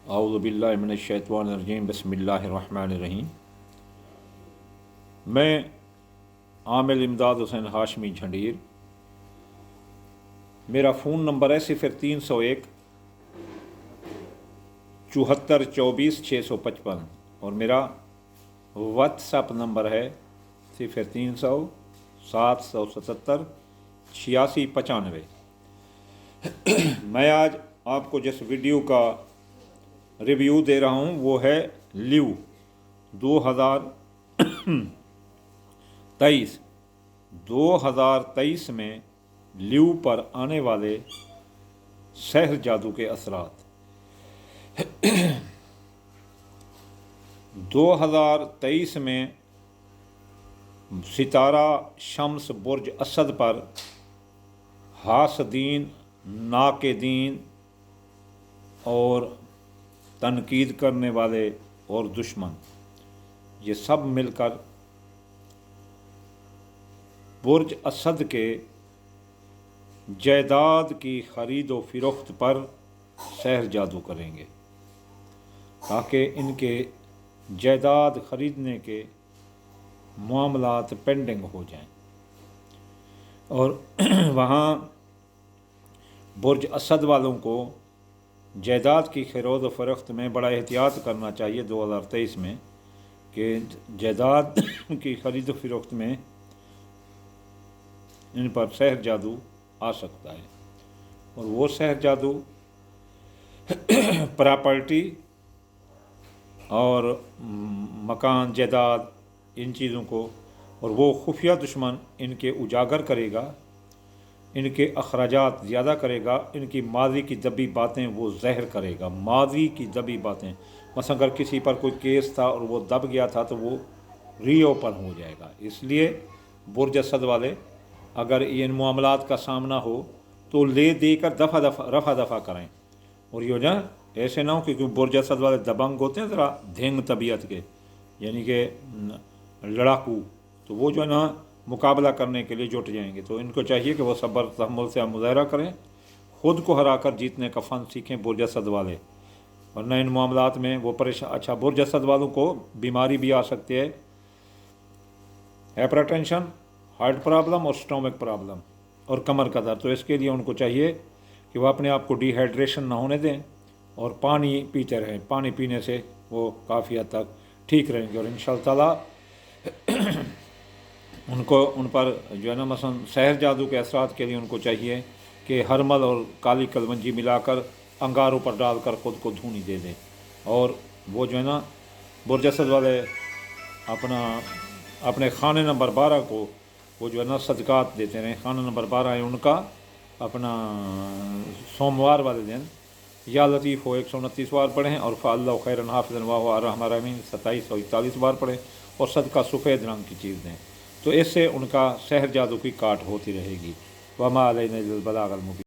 اعوذ باللہ من الشیطان الرجیم بسم اللہ الرحمن الرحیم۔ میں عامل امداد حسین ہاشمی جھنڈیر، میرا فون نمبر ہے 0301 74 24 655 اور میرا واٹس ایپ نمبر ہے 0300 777 86 95۔ میں آج آپ کو جس ویڈیو کا ریویو دے رہا ہوں وہ ہے لیو 2023 میں لیو پر آنے والے سحر جادو کے اثرات۔ 2023 میں ستارہ شمس برج اسد پر حاسدین، ناقدین اور تنقید کرنے والے اور دشمن، یہ سب مل کر برج اسد کے جائیداد کی خرید و فروخت پر سحر جادو کریں گے تاکہ ان کے جائیداد خریدنے کے معاملات پینڈنگ ہو جائیں، اور وہاں برج اسد والوں کو جائیداد کی خرید و فروخت میں بڑا احتیاط کرنا چاہیے 2023 میں، کہ جائیداد کی خرید و فروخت میں ان پر سحر جادو آ سکتا ہے، اور وہ سحر جادو پراپرٹی اور مکان جائیداد ان چیزوں کو، اور وہ خفیہ دشمن ان کے اجاگر کرے گا، ان کے اخراجات زیادہ کرے گا، ان کی ماضی کی دبی باتیں وہ زہر کرے گا۔ ماضی کی دبی باتیں، مثلا اگر کسی پر کوئی کیس تھا اور وہ دب گیا تھا تو وہ ری اوپن ہو جائے گا۔ اس لیے برج اسد والے اگر ان معاملات کا سامنا ہو تو لے دے کر رفع دفع کریں، اور یہ نا ایسے نہ ہو، کیونکہ برج اسد والے دبنگ ہوتے ہیں ذرا دھینگ طبیعت کے، یعنی کہ لڑاکو، تو وہ جو ہے نا مقابلہ کرنے کے لیے جٹ جائیں گے۔ تو ان کو چاہیے کہ وہ صبر تحمل سے مظاہرہ کریں، خود کو ہرا کر جیتنے کا فن سیکھیں برج اسد والے، ورنہ ان معاملات میں وہ پریشان۔ اچھا، برج اسد والوں کو بیماری بھی آ سکتی ہے، ہائپر ٹینشن، ہارٹ پرابلم اور سٹومک پرابلم اور کمر کا درد۔ تو اس کے لیے ان کو چاہیے کہ وہ اپنے آپ کو ڈی ہائیڈریشن نہ ہونے دیں اور پانی پیتے رہیں۔ پانی پینے سے وہ کافی حد تک ٹھیک رہیں گے، اور انشاءاللہ تعالیٰ ان پر جو ہے نا مثلا سحر جادو کے اثرات کے لیے ان کو چاہیے کہ ہرمل اور کالی کلونجی ملا کر انگاروں پر ڈال کر خود کو دھونی دے دیں، اور وہ جو ہے نا برج اسد والے اپنے خانے نمبر 12 کو وہ جو ہے نا صدقات دیتے رہیں۔ خانہ نمبر 12 ہے ان کا، اپنا سوموار والے دن یا لطیف ہو 129 بار پڑھیں، اور فاللہ خیرن حافظ واہ الرحمن الرحیم 2741 بار پڑھیں، اور صدقہ سفید رنگ کی چیز دیں، تو اس سے ان کا سحر جادو کی کاٹ ہوتی رہے گی۔ وما علینا الا البلاغ المبین۔